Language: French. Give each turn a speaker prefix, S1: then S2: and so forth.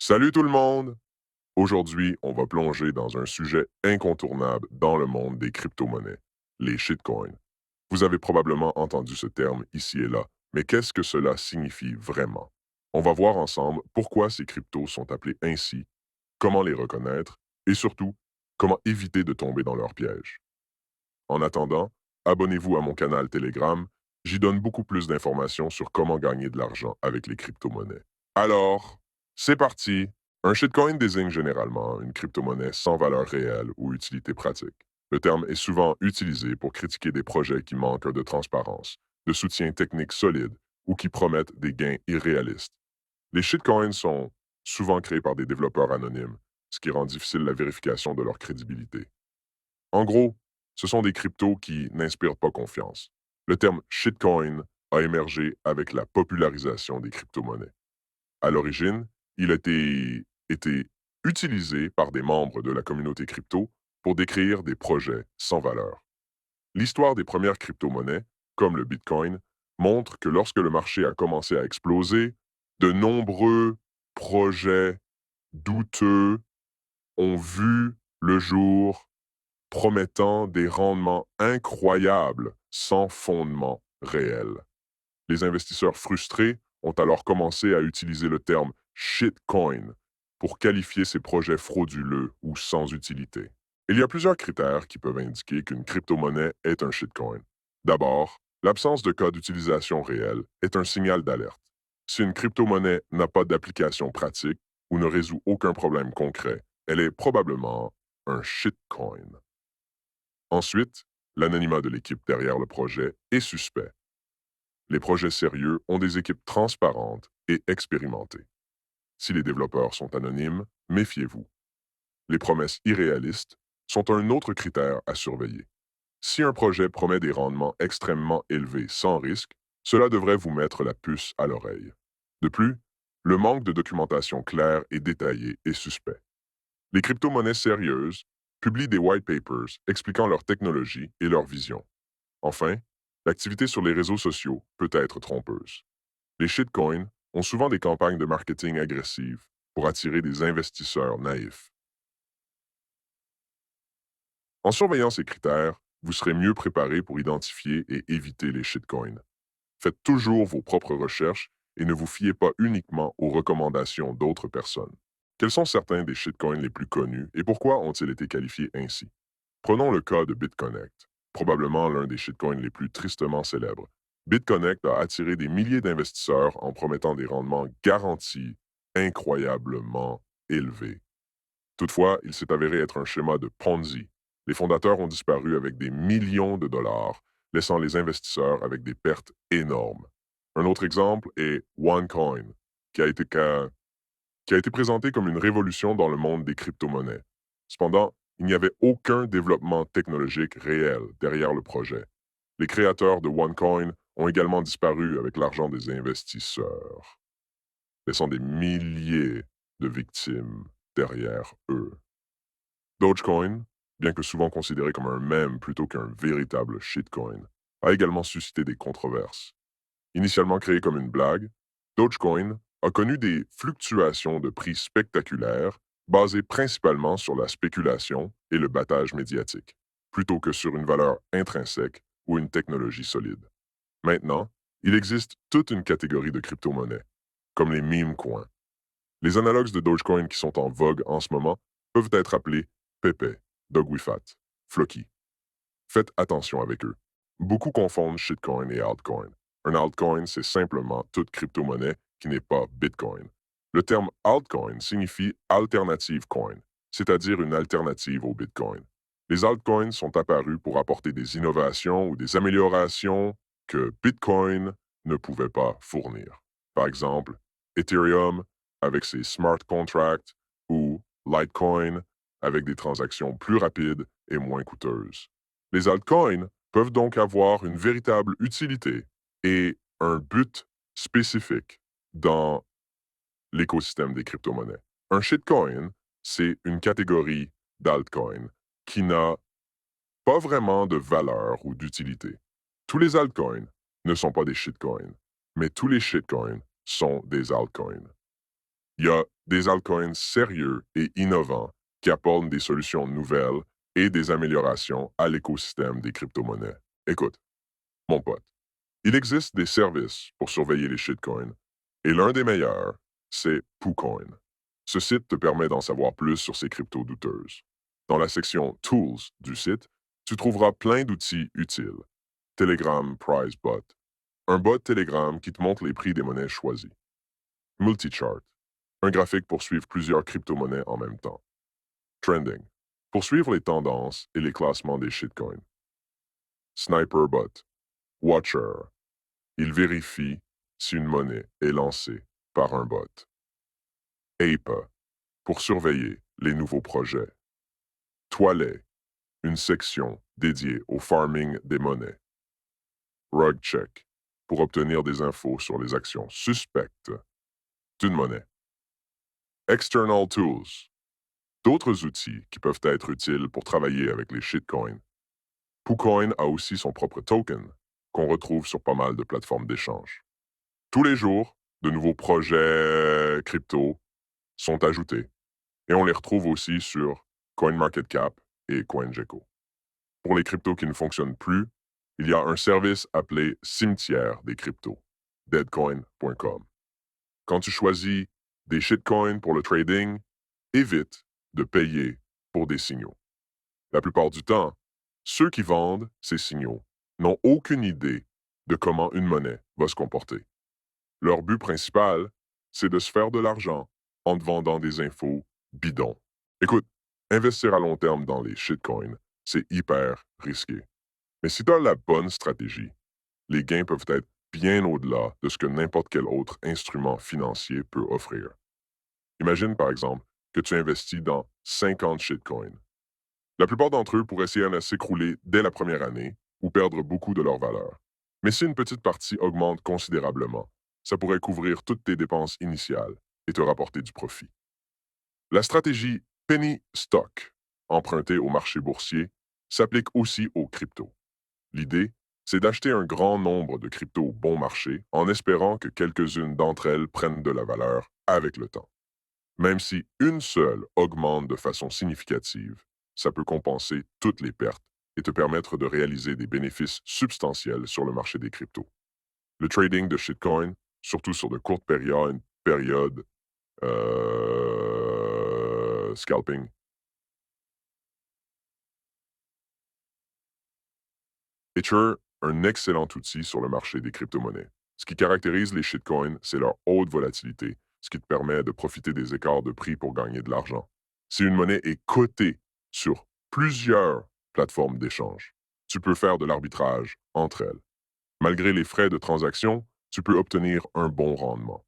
S1: Salut tout le monde! Aujourd'hui, on va plonger dans un sujet incontournable dans le monde des crypto-monnaies, les shitcoins. Vous avez probablement entendu ce terme ici et là, mais qu'est-ce que cela signifie vraiment? On va voir ensemble pourquoi ces cryptos sont appelés ainsi, comment les reconnaître et surtout, comment éviter de tomber dans leur piège. En attendant, abonnez-vous à mon canal Telegram, j'y donne beaucoup plus d'informations sur comment gagner de l'argent avec les crypto-monnaies. Alors, c'est parti! Un shitcoin désigne généralement une crypto-monnaie sans valeur réelle ou utilité pratique. Le terme est souvent utilisé pour critiquer des projets qui manquent de transparence, de soutien technique solide ou qui promettent des gains irréalistes. Les shitcoins sont souvent créés par des développeurs anonymes, ce qui rend difficile la vérification de leur crédibilité. En gros, ce sont des cryptos qui n'inspirent pas confiance. Le terme shitcoin a émergé avec la popularisation des crypto-monnaies. À l'origine, il a été utilisé par des membres de la communauté crypto pour décrire des projets sans valeur. L'histoire des premières crypto-monnaies, comme le Bitcoin, montre que lorsque le marché a commencé à exploser, de nombreux projets douteux ont vu le jour promettant des rendements incroyables sans fondement réel. Les investisseurs frustrés ont alors commencé à utiliser le terme shitcoin pour qualifier ces projets frauduleux ou sans utilité. Il y a plusieurs critères qui peuvent indiquer qu'une crypto-monnaie est un shitcoin. D'abord, l'absence de cas d'utilisation réel est un signal d'alerte. Si une crypto-monnaie n'a pas d'application pratique ou ne résout aucun problème concret, elle est probablement un shitcoin. Ensuite, l'anonymat de l'équipe derrière le projet est suspect. Les projets sérieux ont des équipes transparentes et expérimentées. Si les développeurs sont anonymes, méfiez-vous. Les promesses irréalistes sont un autre critère à surveiller. Si un projet promet des rendements extrêmement élevés sans risque, cela devrait vous mettre la puce à l'oreille. De plus, le manque de documentation claire et détaillée est suspect. Les crypto-monnaies sérieuses publient des white papers expliquant leur technologie et leur vision. Enfin, l'activité sur les réseaux sociaux peut être trompeuse. Les shitcoins ont souvent des campagnes de marketing agressives pour attirer des investisseurs naïfs. En surveillant ces critères, vous serez mieux préparé pour identifier et éviter les shitcoins. Faites toujours vos propres recherches et ne vous fiez pas uniquement aux recommandations d'autres personnes. Quels sont certains des shitcoins les plus connus et pourquoi ont-ils été qualifiés ainsi? Prenons le cas de BitConnect, probablement l'un des shitcoins les plus tristement célèbres. BitConnect a attiré des milliers d'investisseurs en promettant des rendements garantis incroyablement élevés. Toutefois, il s'est avéré être un schéma de Ponzi. Les fondateurs ont disparu avec des millions de dollars, laissant les investisseurs avec des pertes énormes. Un autre exemple est OneCoin, qui a été, ca- qui a été présenté comme une révolution dans le monde des crypto-monnaies. Cependant, il n'y avait aucun développement technologique réel derrière le projet. Les créateurs de OneCoin ont également disparu avec l'argent des investisseurs, laissant des milliers de victimes derrière eux. Dogecoin, bien que souvent considéré comme un mème plutôt qu'un véritable shitcoin, a également suscité des controverses. Initialement créé comme une blague, Dogecoin a connu des fluctuations de prix spectaculaires basées principalement sur la spéculation et le battage médiatique, plutôt que sur une valeur intrinsèque ou une technologie solide. Maintenant, il existe toute une catégorie de crypto-monnaies, comme les meme coins. Les analogues de Dogecoin qui sont en vogue en ce moment peuvent être appelés Pepe, Dogwifat, Floki. Faites attention avec eux. Beaucoup confondent shitcoin et altcoin. Un altcoin, c'est simplement toute crypto-monnaie qui n'est pas Bitcoin. Le terme altcoin signifie alternative coin, c'est-à-dire une alternative au Bitcoin. Les altcoins sont apparus pour apporter des innovations ou des améliorations que Bitcoin ne pouvait pas fournir. Par exemple, Ethereum avec ses smart contracts ou Litecoin avec des transactions plus rapides et moins coûteuses. Les altcoins peuvent donc avoir une véritable utilité et un but spécifique dans l'écosystème des crypto-monnaies. Un shitcoin, c'est une catégorie d'altcoins qui n'a pas vraiment de valeur ou d'utilité. Tous les altcoins ne sont pas des shitcoins, mais tous les shitcoins sont des altcoins. Il y a des altcoins sérieux et innovants qui apportent des solutions nouvelles et des améliorations à l'écosystème des crypto-monnaies. Écoute, mon pote, il existe des services pour surveiller les shitcoins et l'un des meilleurs, c'est PooCoin. Ce site te permet d'en savoir plus sur ces cryptos douteuses. Dans la section Tools du site, tu trouveras plein d'outils utiles. Telegram Price Bot, un bot Telegram qui te montre les prix des monnaies choisies. Multichart, un graphique pour suivre plusieurs crypto-monnaies en même temps. Trending, pour suivre les tendances et les classements des shitcoins. Sniperbot, Watcher, il vérifie si une monnaie est lancée par un bot. Ape, pour surveiller les nouveaux projets. Toilet, une section dédiée au farming des monnaies. Rugcheck, pour obtenir des infos sur les actions suspectes d'une monnaie. External Tools, d'autres outils qui peuvent être utiles pour travailler avec les shitcoins. PooCoin a aussi son propre token qu'on retrouve sur pas mal de plateformes d'échange. Tous les jours, de nouveaux projets crypto sont ajoutés et on les retrouve aussi sur CoinMarketCap et CoinGecko. Pour les cryptos qui ne fonctionnent plus, il y a un service appelé Cimetière des cryptos, deadcoin.com. Quand tu choisis des shitcoins pour le trading, évite de payer pour des signaux. La plupart du temps, ceux qui vendent ces signaux n'ont aucune idée de comment une monnaie va se comporter. Leur but principal, c'est de se faire de l'argent en te vendant des infos bidons. Écoute, investir à long terme dans les shitcoins, c'est hyper risqué. Mais si tu as la bonne stratégie, les gains peuvent être bien au-delà de ce que n'importe quel autre instrument financier peut offrir. Imagine par exemple que tu investis dans 50 shitcoins. La plupart d'entre eux pourraient s'écrouler dès la première année ou perdre beaucoup de leur valeur. Mais si une petite partie augmente considérablement, ça pourrait couvrir toutes tes dépenses initiales et te rapporter du profit. La stratégie penny stock, empruntée au marché boursier, s'applique aussi aux cryptos. L'idée, c'est d'acheter un grand nombre de cryptos bon marché en espérant que quelques-unes d'entre elles prennent de la valeur avec le temps. Même si une seule augmente de façon significative, ça peut compenser toutes les pertes et te permettre de réaliser des bénéfices substantiels sur le marché des cryptos. Le trading de shitcoin, surtout sur de courtes périodes, scalping, est un excellent outil sur le marché des crypto-monnaies. Ce qui caractérise les shitcoins, c'est leur haute volatilité, ce qui te permet de profiter des écarts de prix pour gagner de l'argent. Si une monnaie est cotée sur plusieurs plateformes d'échange, tu peux faire de l'arbitrage entre elles. Malgré les frais de transaction, tu peux obtenir un bon rendement.